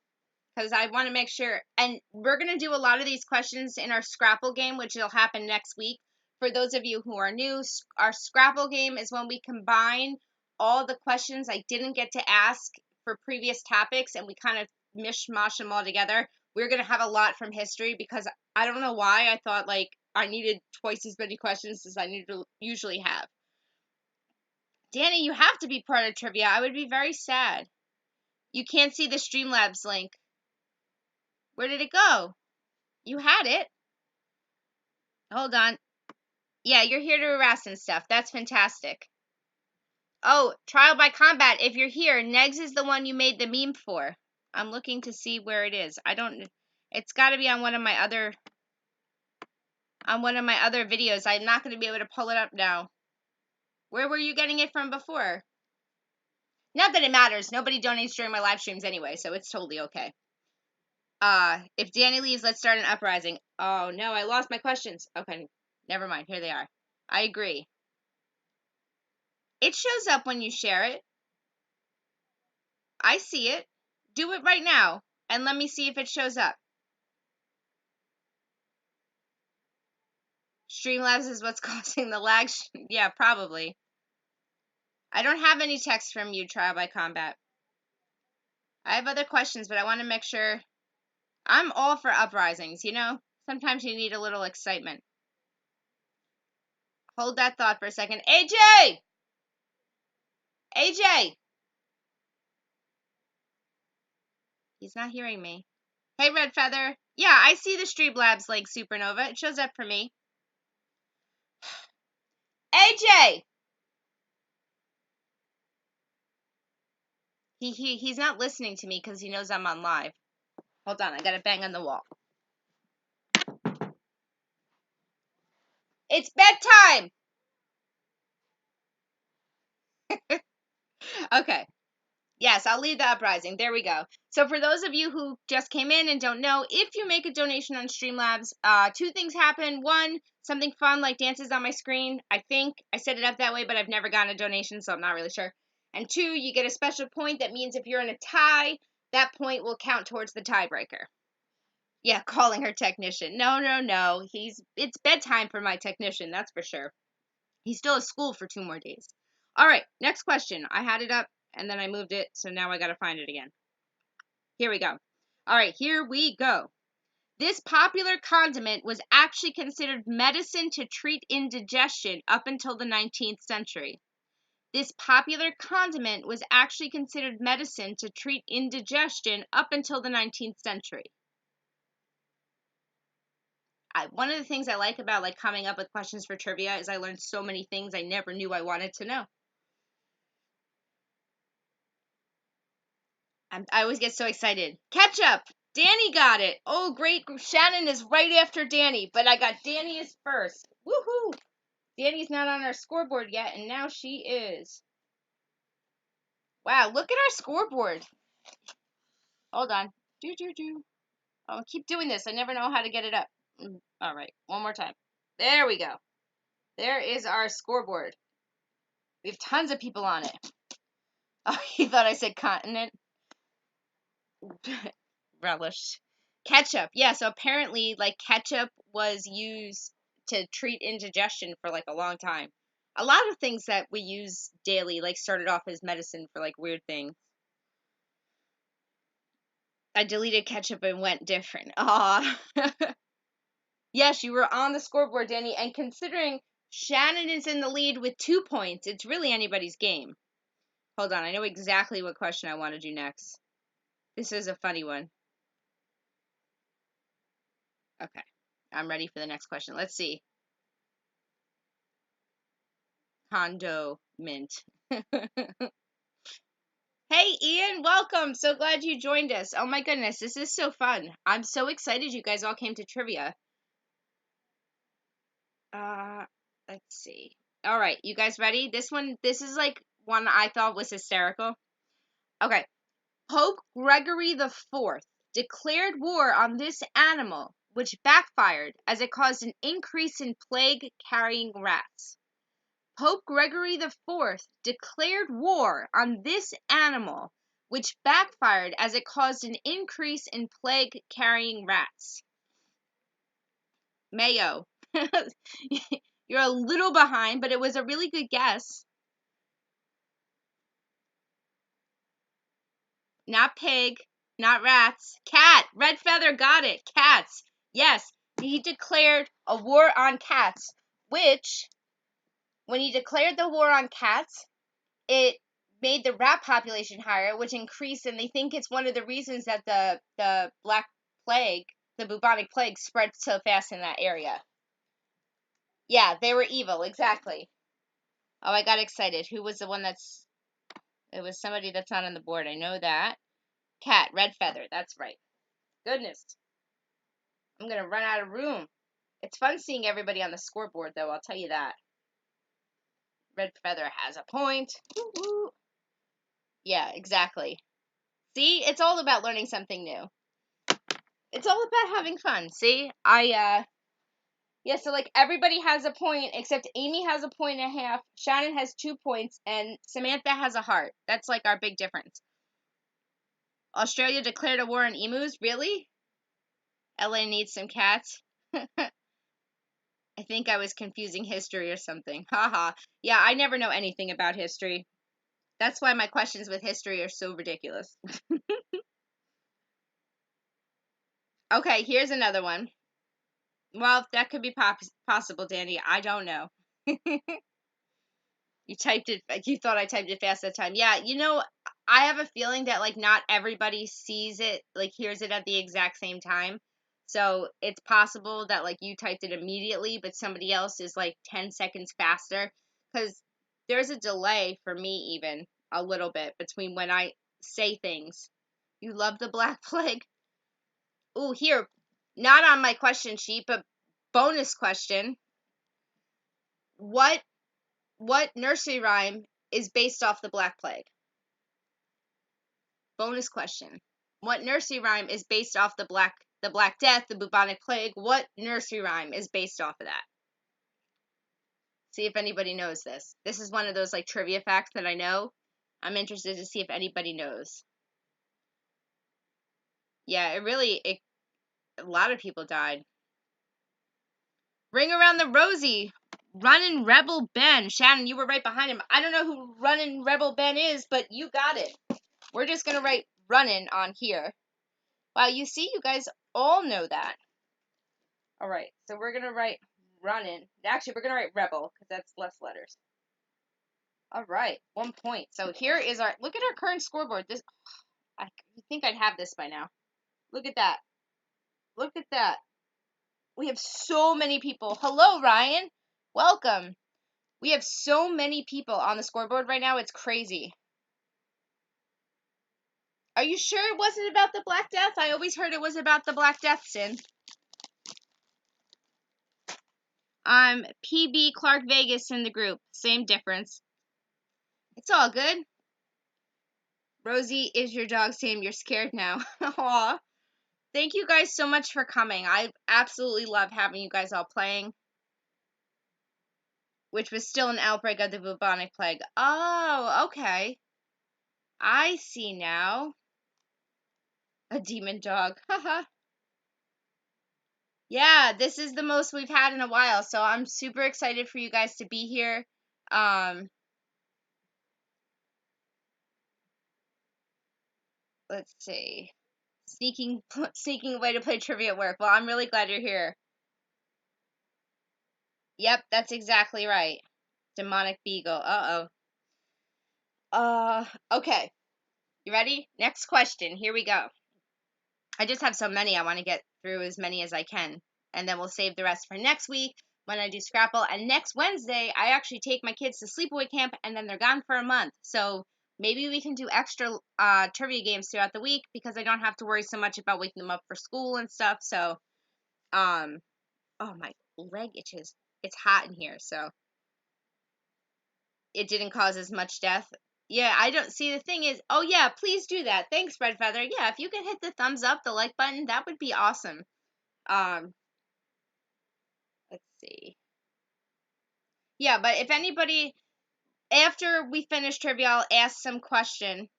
because I want to make sure. And we're going to do a lot of these questions in our Scrapple game, which will happen next week. For those of you who are new, our Scrapple game is when we combine all the questions I didn't get to ask for previous topics and we kind of mishmash them all together. We're going to have a lot from history because I don't know why I thought like I needed twice as many questions as I need to usually have. Danny, you have to be part of trivia. I would be very sad. You can't see the Streamlabs link. Where did it go? You had it. Hold on. Yeah, you're here to harass and stuff. That's fantastic. Oh, Trial by Combat. If you're here, Negs is the one you made the meme for. I'm looking to see where it is. It's got to be on one of my other videos. I'm not going to be able to pull it up now. Where were you getting it from before? Not that it matters. Nobody donates during my live streams anyway, so it's totally okay. If Danny leaves, let's start an uprising. Oh no, I lost my questions. Okay, never mind. Here they are. I agree. It shows up when you share it. I see it. Do it right now, and let me see if it shows up. Streamlabs is what's causing the lag. Yeah, probably. I don't have any text from you, Trial by Combat. I have other questions, but I want to make sure. I'm all for uprisings, you know? Sometimes you need a little excitement. Hold that thought for a second. AJ! AJ! He's not hearing me. Hey, Red Feather. Yeah, I see the Streamlabs link, Supernova. It shows up for me. AJ! He's not listening to me because he knows I'm on live. Hold on, I gotta bang on the wall. It's bedtime! Okay. Yes, I'll leave the uprising. There we go. So for those of you who just came in and don't know, if you make a donation on Streamlabs, two things happen. One, something fun like dances on my screen. I think I set it up that way, but I've never gotten a donation, so I'm not really sure. And two, you get a special point. That means if you're in a tie, that point will count towards the tiebreaker. Yeah, calling her technician. No. It's bedtime for my technician, that's for sure. He's still at school for 2 more days. All right, next question. I had it up and then I moved it, so now I got to find it again. Here we go. All right, here we go. This popular condiment was actually considered medicine to treat indigestion up until the 19th century. This popular condiment was actually considered medicine to treat indigestion up until the 19th century. One of the things I like about coming up with questions for trivia is I learned so many things I never knew I wanted to know. I always get so excited. Ketchup! Danny got it. Oh, great. Shannon is right after Danny, but I got Danny is first. Woohoo! Danny's not on our scoreboard yet, and now she is. Wow, look at our scoreboard. Hold on. I'll keep doing this. I never know how to get it up. All right, one more time. There we go. There is our scoreboard. We have tons of people on it. Oh, he thought I said continent. Relished. Ketchup. Yeah, so apparently, ketchup was used to treat indigestion for, a long time. A lot of things that we use daily, started off as medicine for, weird things. I deleted ketchup and went different. Aw. Yes, you were on the scoreboard, Danny, and considering Shannon is in the lead with 2 points, it's really anybody's game. Hold on, I know exactly what question I want to do next. This is a funny one. Okay, I'm ready for the next question. Let's see. Condo mint. Hey, Ian, welcome. So glad you joined us. Oh my goodness, this is so fun. I'm so excited you guys all came to trivia. Let's see. All right, you guys ready? This is one I thought was hysterical. Okay. Pope Gregory the IV declared war on this animal, which backfired as it caused an increase in plague-carrying rats. Pope Gregory the IV declared war on this animal, which backfired as it caused an increase in plague-carrying rats. Mayo. You're a little behind, but it was a really good guess. Not pig, not rats. Cat. Red Feather got it. Cats. Yes, he declared a war on cats, which, when he declared the war on cats, it made the rat population higher, which increased, and they think it's one of the reasons that the Black Plague, the bubonic plague, spread so fast in that area. Yeah, they were evil, exactly. Oh, I got excited. Who was the one that's... It was somebody that's not on the board. I know that. Cat, Red Feather, that's right. Goodness. I'm going to run out of room. It's fun seeing everybody on the scoreboard, though, I'll tell you that. Red Feather has a point. Woo-hoo. Yeah, exactly. See, it's all about learning something new. It's all about having fun. See, yeah, so everybody has a point except Amy has a point and a half, Shannon has 2 points, and Samantha has a heart. That's our big difference. Australia declared a war on emus? Really? LA needs some cats. I think I was confusing history or something. Haha. Yeah, I never know anything about history. That's why my questions with history are so ridiculous. Okay, here's another one. Well, that could be possible, Danny. I don't know. You typed it. You thought I typed it fast that time. Yeah, I have a feeling that like not everybody sees it, like hears it at the exact same time. So it's possible that like you typed it immediately, but somebody else is like 10 seconds faster. Because there's a delay for me, even a little bit, between when I say things. You love the Black Plague? Ooh, here, not on my question sheet, but bonus question. What nursery rhyme is based off the Black Plague? Bonus question. What nursery rhyme is based off the Black Death, the bubonic plague? What nursery rhyme is based off of that? See if anybody knows this. This is one of those like trivia facts that I know. I'm interested to see if anybody knows. Yeah, a lot of people died. Ring Around the Rosie. Runnin' Rebel Ben. Shannon, you were right behind him. I don't know who Runnin' Rebel Ben is, but you got it. We're just going to write Runnin' on here. Wow, you see, you guys all know that. All right, so we're going to write Runnin'. Actually, we're going to write Rebel, because that's less letters. All right, 1 point. So here is look at our current scoreboard. You think I'd have this by now. Look at that. Look at that. We have so many people. Hello, Ryan. Welcome. We have so many people on the scoreboard right now. It's crazy. Are you sure it wasn't about the Black Death? I always heard it was about the Black Death, Sin. I'm PB Clark Vegas in the group. Same difference. It's all good. Rosie is your dog's name. You're scared now. Aw. Thank you guys so much for coming. I absolutely love having you guys all playing. Which was still an outbreak of the bubonic plague. Oh, okay. I see now. A demon dog. Haha. Yeah, this is the most we've had in a while, so I'm super excited for you guys to be here. Let's see. Sneaking away to play trivia at work. Well, I'm really glad you're here. Yep, that's exactly right. Demonic Beagle. Okay. You ready? Next question. Here we go. I just have so many. I want to get through as many as I can. And then we'll save the rest for next week when I do Scrapple. And next Wednesday, I actually take my kids to sleepaway camp, and then they're gone for a month. So maybe we can do extra trivia games throughout the week, because I don't have to worry so much about waking them up for school and stuff. So, oh, my leg itches. It's hot in here, so it didn't cause as much death. Yeah, I don't see. The thing is, oh yeah, please do that. Thanks, Red Feather. Yeah, if you could hit the thumbs up, the like button, that would be awesome. Let's see. Yeah, but if anybody, after we finish trivia, I'll ask some question.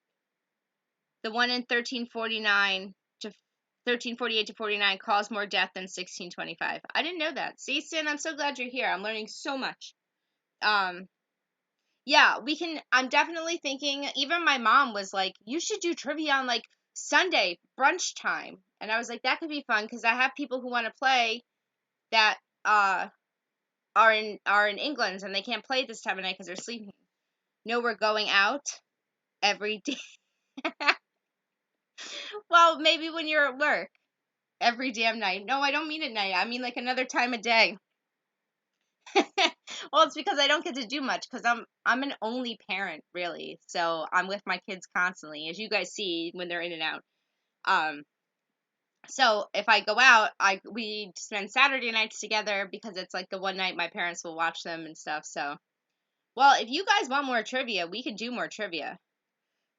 The one in 1349 to 1348 to 49 caused more death than 1625. I didn't know that. See, Sin, I'm so glad you're here. I'm learning so much. Yeah, we can. I'm definitely thinking. Even my mom was like, "You should do trivia on like Sunday brunch time," and I was like, "That could be fun," because I have people who want to play that are in England, and they can't play this time of night because they're sleeping. No, we're going out every day. Well, maybe when you're at work every damn night. No, I don't mean at night. I mean like another time of day. Well, it's because I don't get to do much, because I'm an only parent, really. So I'm with my kids constantly, as you guys see when they're in and out. So if I go out, we spend Saturday nights together, because it's like the one night my parents will watch them and stuff. So, well, if you guys want more trivia, we can do more trivia.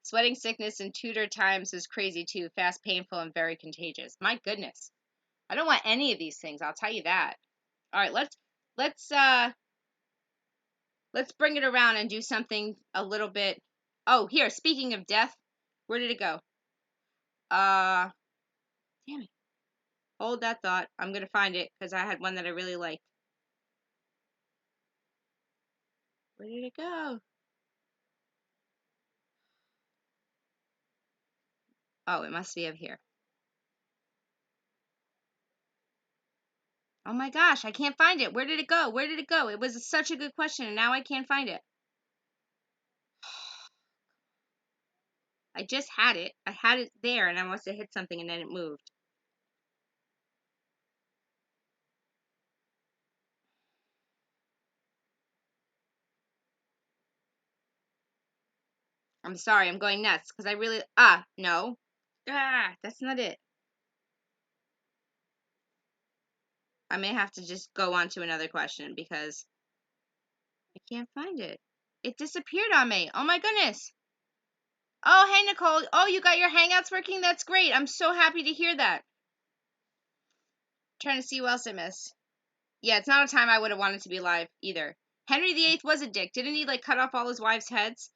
Sweating sickness in Tudor times was crazy too, fast, painful, and very contagious. My goodness, I don't want any of these things. I'll tell you that. All right, let's bring it around and do something a little bit. Oh, here. Speaking of death, where did it go? Damn it. Hold that thought. I'm gonna find it, because I had one that I really liked. Where did it go? Oh, it must be up here. Oh my gosh, I can't find it. Where did it go? Where did it go? It was such a good question, and now I can't find it. I just had it. I had it there, and I must have hit something, and then it moved. I'm sorry, I'm going nuts, because I really... no. That's not it. I may have to just go on to another question, because I can't find it. It disappeared on me. Oh my goodness. Oh, hey, Nicole. Oh, you got your Hangouts working? That's great. I'm so happy to hear that. Trying to see who else I missed. Yeah, it's not a time I would have wanted to be alive either. Henry VIII was a dick. Didn't he like cut off all his wives' heads?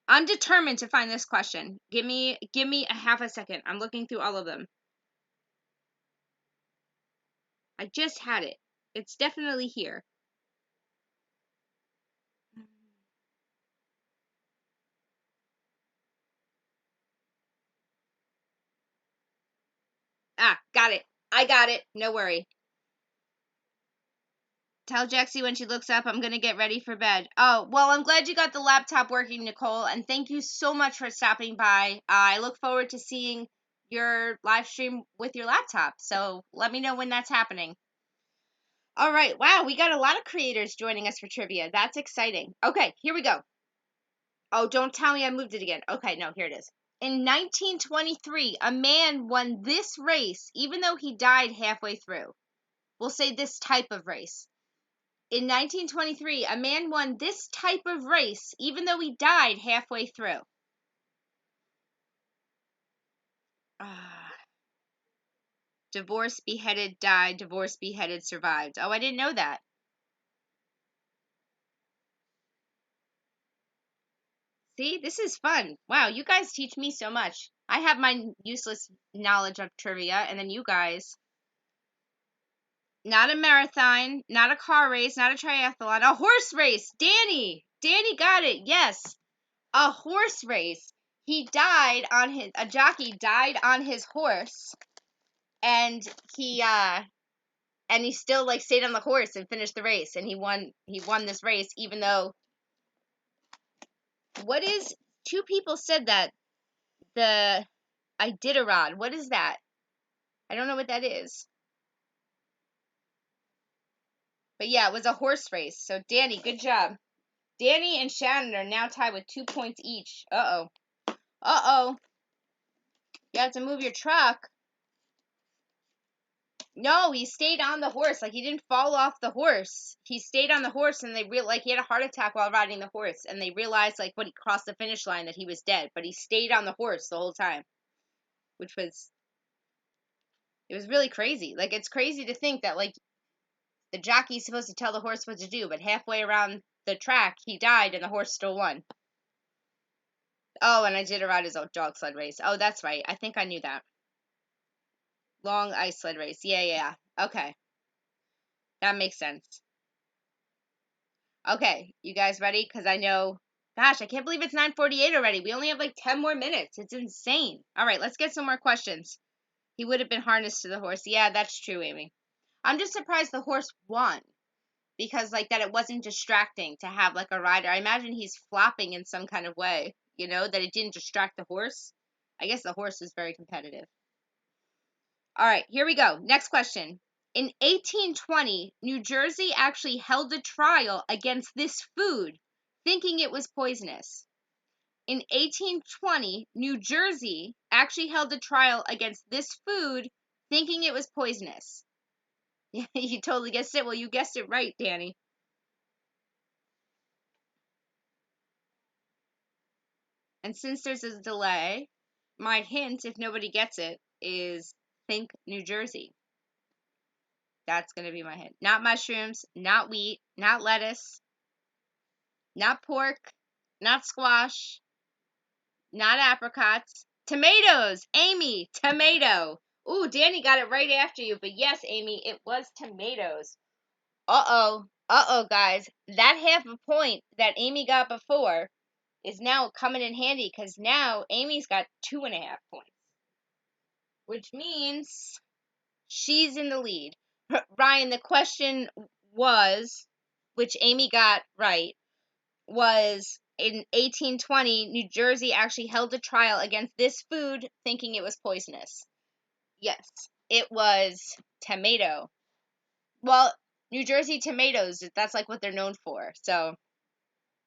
I'm determined to find this question. Give me a half a second. I'm looking through all of them. I just had it. It's definitely here. Got it. I got it. No worry. Tell Jexi when she looks up, I'm going to get ready for bed. Oh, well, I'm glad you got the laptop working, Nicole, and thank you so much for stopping by. I look forward to seeing your live stream with your laptop, so let me know when that's happening. All right, wow, we got a lot of creators joining us for trivia. That's exciting. Okay, here we go. Oh, don't tell me I moved it again. Okay, no, here it is. In 1923, a man won this race, even though he died halfway through. We'll say this type of race. In 1923, a man won this type of race, even though he died halfway through. Divorced, beheaded, died. Divorced, beheaded, survived. Oh, I didn't know that. See, this is fun. Wow, you guys teach me so much. I have my useless knowledge of trivia, and then you guys. Not a marathon, not a car race, not a triathlon, a horse race. Danny got it. Yes, a horse race. A jockey died on his horse, and he still like stayed on the horse and finished the race, and he won this race, even though two people said that the Iditarod. What is that? I don't know what that is. But yeah, it was a horse race. So Danny, good job. Danny and Shannon are now tied with 2 points each. Uh-oh. You have to move your truck. No, he stayed on the horse. Like, he didn't fall off the horse. He stayed on the horse, and he had a heart attack while riding the horse, and they realized, like, when he crossed the finish line that he was dead. But he stayed on the horse the whole time, it was really crazy. Like, it's crazy to think that, like, the jockey's supposed to tell the horse what to do, but halfway around the track, he died, and the horse still won. Oh, and I did ride his old dog sled race. Oh, that's right. I think I knew that. Long ice sled race. Yeah. Okay. That makes sense. Okay, you guys ready? Because I know, gosh, I can't believe it's 9:48 already. We only have like 10 more minutes. It's insane. All right, let's get some more questions. He would have been harnessed to the horse. Yeah, that's true, Amy. I'm just surprised the horse won. Because, like, that it wasn't distracting to have, like, a rider. I imagine he's flopping in some kind of way, that it didn't distract the horse. I guess the horse is very competitive. All right, here we go. Next question. In 1820, New Jersey actually held a trial against this food, thinking it was poisonous. In 1820, New Jersey actually held a trial against this food, thinking it was poisonous. You totally guessed it. Well, you guessed it right, Danny. And since there's a delay, my hint, if nobody gets it, is think New Jersey. That's going to be my hint. Not mushrooms, not wheat, not lettuce, not pork, not squash, not apricots. Tomatoes! Amy, tomato. Ooh, Danny got it right after you, but yes, Amy, it was tomatoes. Uh-oh. Uh-oh, guys. That half a point that Amy got before is now coming in handy because now Amy's got 2.5 points, which means she's in the lead. Ryan, the question was, which Amy got right, was in 1820, New Jersey actually held a trial against this food, thinking it was poisonous. Yes, it was tomato. Well, New Jersey tomatoes, that's like what they're known for. So,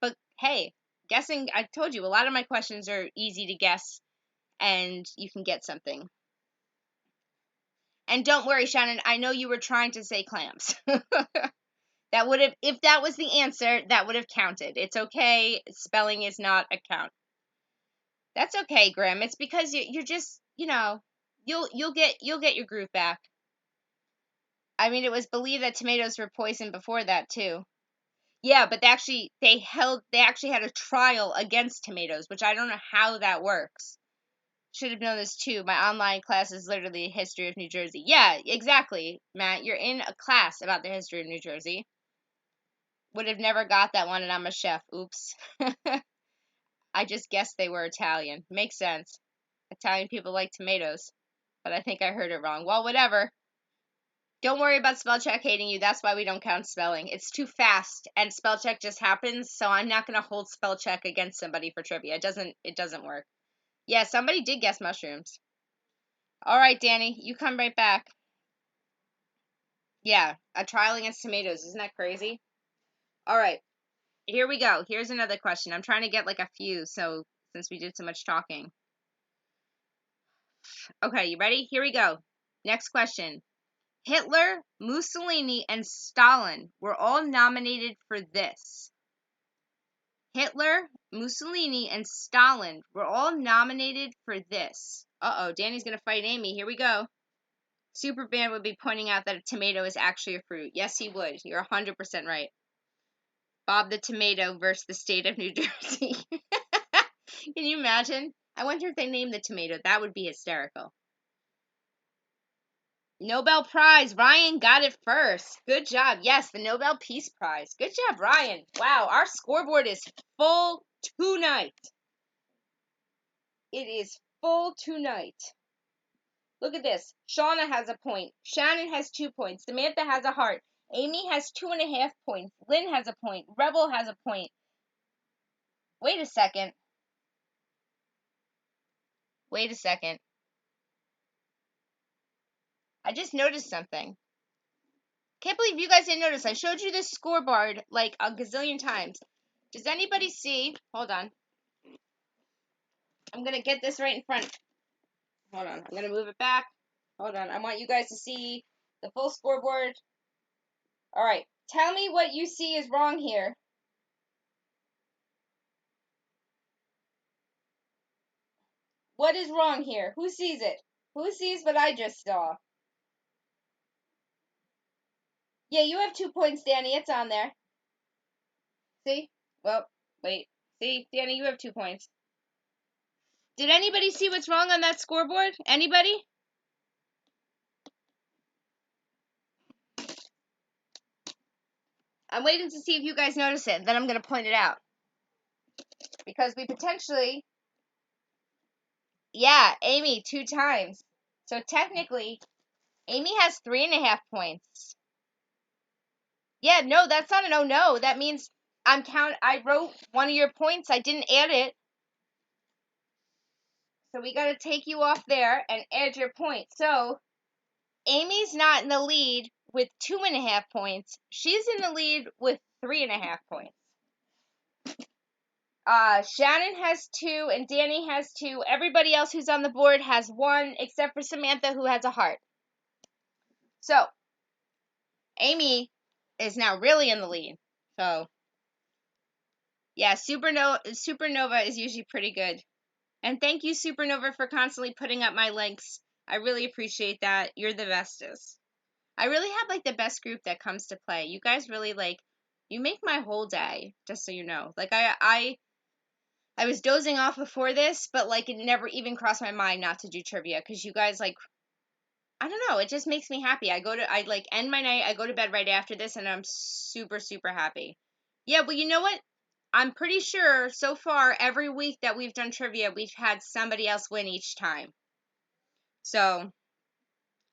but hey, guessing, I told you, a lot of my questions are easy to guess and you can get something. And don't worry, Shannon, I know you were trying to say clams. That would have, if that was the answer, that would have counted. It's okay. Spelling is not a count. That's okay, Graham. It's because you're just, you'll get your groove back. I mean, it was believed that tomatoes were poisoned before that too. Yeah, but they actually had a trial against tomatoes, which I don't know how that works. Should have known this too. My online class is literally history of New Jersey. Yeah, exactly, Matt. You're in a class about the history of New Jersey. Would have never got that one, and I'm a chef. Oops. I just guessed they were Italian. Makes sense. Italian people like tomatoes. But I think I heard it wrong. Well, whatever. Don't worry about spell check hating you. That's why we don't count spelling. It's too fast, and spell check just happens. So I'm not gonna hold spell check against somebody for trivia. It doesn't work. Yeah, somebody did guess mushrooms. All right, Danny, you come right back. Yeah, a trial against tomatoes. Isn't that crazy? All right, here we go. Here's another question. I'm trying to get like a few, so since we did so much talking. Okay, you ready? Here we go. Next question. Hitler, Mussolini, and Stalin were all nominated for this. Hitler, Mussolini, and Stalin were all nominated for this. Uh-oh, Danny's gonna fight Amy. Here we go. Superman would be pointing out that a tomato is actually a fruit. Yes, he would. You're 100% right. Bob the Tomato versus the state of New Jersey. Can you imagine? I wonder if they named the tomato. That would be hysterical. Nobel Prize. Ryan got it first. Good job. Yes, the Nobel Peace Prize. Good job, Ryan. Wow, our scoreboard is full tonight. It is full tonight. Look at this. Shauna has a point. Shannon has 2 points. Samantha has a heart. Amy has 2.5 points. Lynn has a point. Rebel has a point. Wait a second. Wait a second. I just noticed something. Can't believe you guys didn't notice. I showed you this scoreboard like a gazillion times. Does anybody see? Hold on. I'm going to get this right in front. Hold on. I'm going to move it back. Hold on. I want you guys to see the full scoreboard. All right. Tell me what you see is wrong here. What is wrong here? Who sees it? Who sees what I just saw? Yeah, you have 2 points, Danny. It's on there. See? Well, wait. See, Danny, you have 2 points. Did anybody see what's wrong on that scoreboard? Anybody? I'm waiting to see if you guys notice it. Then I'm going to point it out. Because we potentially... Yeah, Amy, 2 times. So technically, Amy has 3.5 points. Yeah, no, that's not an oh no. That means I wrote one of your points. I didn't add it. So we got to take you off there and add your point. So Amy's not in the lead with 2.5 points. She's in the lead with 3.5 points. Shannon has 2 and Danny has 2. Everybody else who's on the board has 1 except for Samantha who has a heart. So Amy is now really in the lead. So yeah, Supernova is usually pretty good. And thank you, Supernova, for constantly putting up my links. I really appreciate that. You're the bestest. I really have like the best group that comes to play. You guys really you make my whole day, just so you know. Like I was dozing off before this, but like it never even crossed my mind not to do trivia because you guys I don't know. It just makes me happy. I like end my night. I go to bed right after this, and I'm super, super happy. Yeah, well, you know what? I'm pretty sure so far every week that we've done trivia, we've had somebody else win each time. So,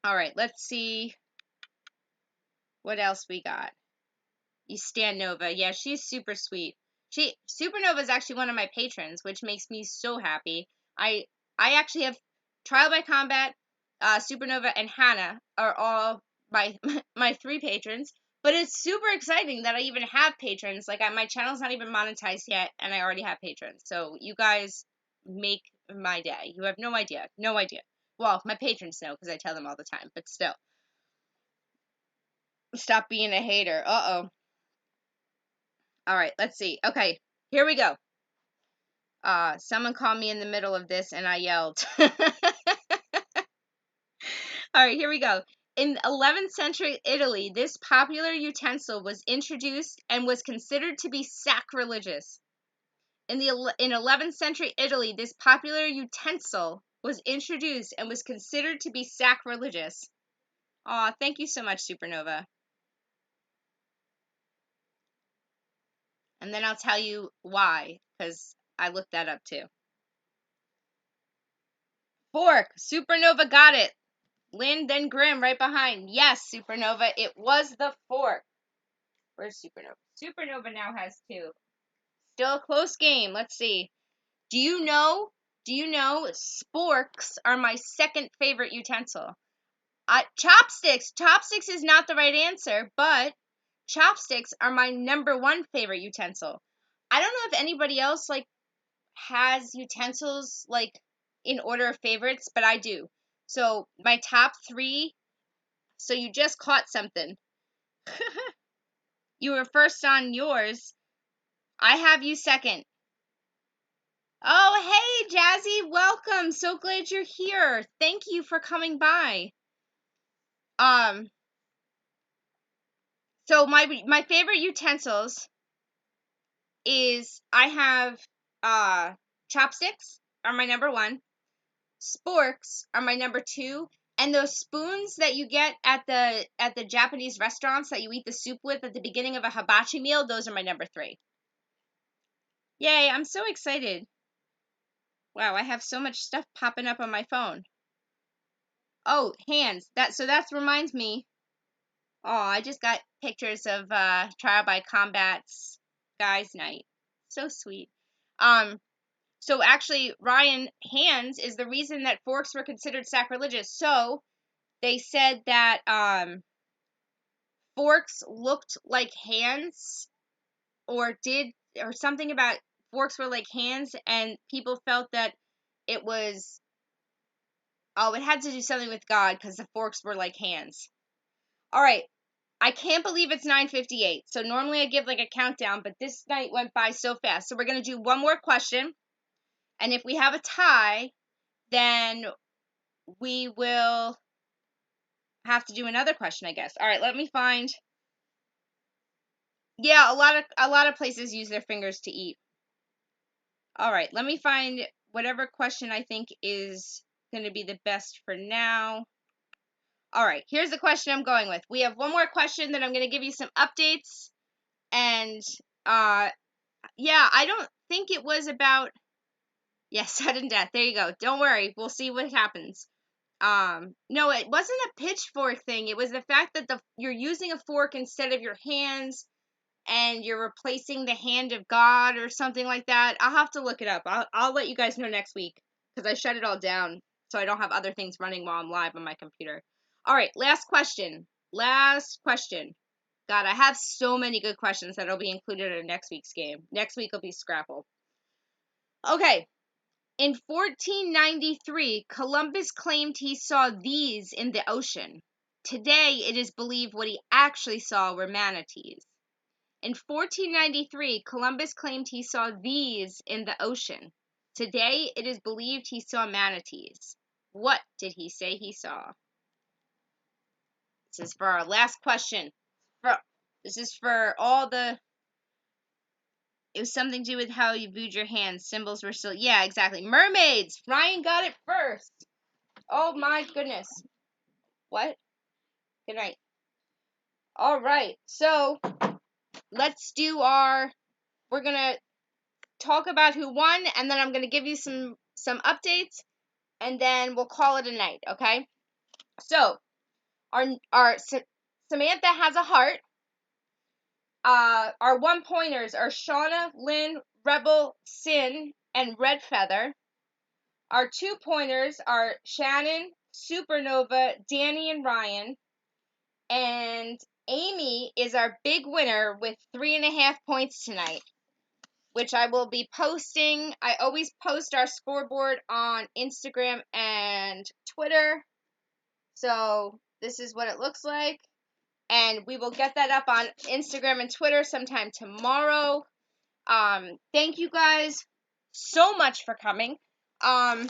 all right, let's see what else we got. Nova. Yeah, she's super sweet. Supernova is actually one of my patrons, which makes me so happy. I I actually have Trial by Combat, Supernova, and Hannah are all my my three patrons. But it's super exciting that I even have patrons. Like my channel's not even monetized yet, and I already have patrons. So you guys make my day. You have no idea, no idea. Well, my patrons know because I tell them all the time. But still, stop being a hater. Uh-oh. All right, let's see. Okay, here we go. Someone called me in the middle of this and I yelled. All right, here we go. In 11th century Italy, this popular utensil was introduced and was considered to be sacrilegious. In 11th century Italy, this popular utensil was introduced and was considered to be sacrilegious. Aw, thank you so much, Supernova. And then I'll tell you why, because I looked that up too. Fork, Supernova got it. Lynn, then Grim right behind. Yes, Supernova, it was the fork. Where's Supernova? Supernova now has two. Still a close game. Let's see. Do you know sporks are my second favorite utensil? Chopsticks. Chopsticks is not the right answer, but chopsticks are my number one favorite utensil. I don't know if anybody else like has utensils like in order of favorites, but I do. So my top three. So you just caught something. You were first on yours. I have you second. Oh, hey, Jazzy, welcome. So glad you're here. Thank you for coming by. Um, so my favorite utensils is I have chopsticks are my number one. Sporks are my number two. And those spoons that you get at the Japanese restaurants that you eat the soup with at the beginning of a hibachi meal, those are my number three. Yay, I'm so excited. Wow, I have so much stuff popping up on my phone. Oh, hands. That reminds me. Oh, I just got pictures of Trial by Combat's guys' night. So sweet. So actually Ryan, hands is the reason that forks were considered sacrilegious. So they said that forks looked like hands or something about forks were like hands and people felt that it was it had to do something with God because the forks were like hands. All right. I can't believe it's 9:58. So normally I give like a countdown, but this night went by so fast. So we're going to do one more question. And if we have a tie, then we will have to do another question, I guess. All right, let me find. Yeah, a lot of places use their fingers to eat. All right, let me find whatever question I think is going to be the best for now. All right, here's the question I'm going with. We have one more question, then I'm going to give you some updates. And yeah, I don't think it was about sudden death. There you go. Don't worry, we'll see what happens. No, it wasn't a pitchfork thing. It was the fact that you're using a fork instead of your hands, and you're replacing the hand of God or something like that. I'll have to look it up. I'll let you guys know next week because I shut it all down so I don't have other things running while I'm live on my computer. All right, last question. Last question. God, I have so many good questions that'll be included in next week's game. Next week will be Scrapple. Okay. In 1493, Columbus claimed he saw these in the ocean. Today, it is believed what he actually saw were manatees. In 1493, Columbus claimed he saw these in the ocean. Today, it is believed he saw manatees. What did he say he saw? This is for our last question. This is for all the... It was something to do with how you viewed your hands. Symbols were still... Yeah, exactly. Mermaids! Ryan got it first. Oh my goodness. What? Good night. All right. So let's do we're going to talk about who won, and then I'm going to give you some updates, and then we'll call it a night, okay? So, our Samantha has a heart. Our 1-pointers are Shauna, Lynn, Rebel, Sin, and Red Feather. Our 2-pointers are Shannon, Supernova, Danny, and Ryan. And Amy is our big winner with 3.5 points tonight, which I will be posting. I always post our scoreboard on Instagram and Twitter. So this is what it looks like. And we will get that up on Instagram and Twitter sometime tomorrow. Thank you guys so much for coming. I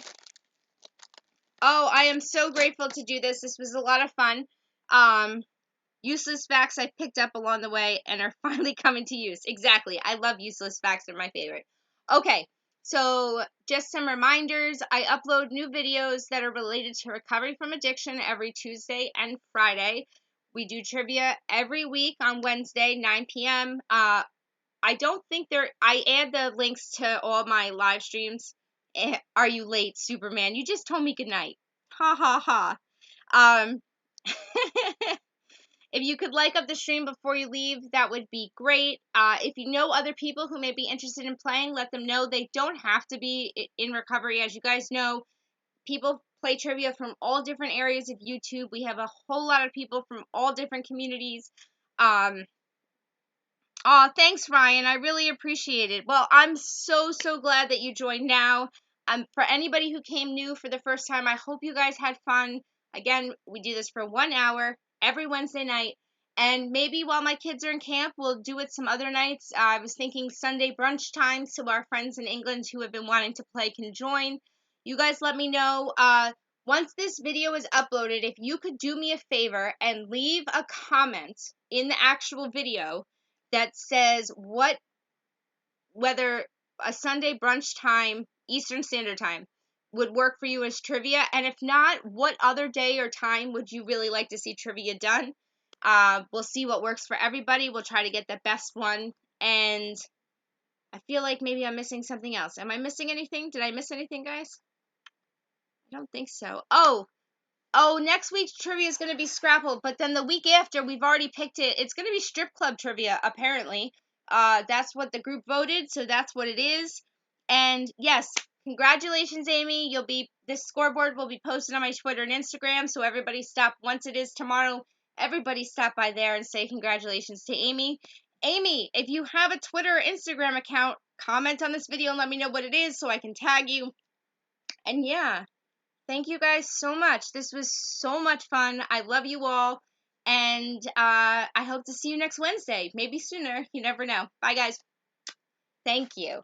am so grateful to do this. This was a lot of fun. Useless facts I picked up along the way and are finally coming to use. Exactly. I love useless facts. They're my favorite. Okay. So just some reminders. I upload new videos that are related to recovery from addiction every Tuesday and Friday. We do trivia every week on Wednesday, 9 p.m. I don't think I add the links to all my live streams. Are you late, Superman? You just told me goodnight. Ha ha ha. Um, If you could like up the stream before you leave, that would be great. If you know other people who may be interested in playing, let them know. They don't have to be in recovery. As you guys know, people play trivia from all different areas of YouTube. We have a whole lot of people from all different communities. Thanks, Ryan. I really appreciate it. Well, I'm so glad that you joined now. For anybody who came new for the first time, I hope you guys had fun. Again, we do this for 1 hour every Wednesday night. And maybe while my kids are in camp, we'll do it some other nights. I was thinking Sunday brunch time, so our friends in England who have been wanting to play can join. You guys let me know. Once this video is uploaded, if you could do me a favor and leave a comment in the actual video that says whether a Sunday brunch time, Eastern Standard Time, would work for you as trivia, and if not, what other day or time would you really like to see trivia done? We'll see what works for everybody. We'll try to get the best one, and I feel like maybe I'm missing something else. Am I missing anything? Did I miss anything, guys? I don't think so. Oh, next week's trivia is going to be Scrapple, but then the week after, we've already picked it. It's going to be strip club trivia, apparently. That's what the group voted, so that's what it is. And yes, congratulations, Amy. This scoreboard will be posted on my Twitter and Instagram, so once it is tomorrow, everybody stop by there and say congratulations to Amy. Amy, if you have a Twitter or Instagram account, comment on this video and let me know what it is so I can tag you. And yeah. Thank you guys so much. This was so much fun. I love you all. And I hope to see you next Wednesday. Maybe sooner. You never know. Bye, guys. Thank you.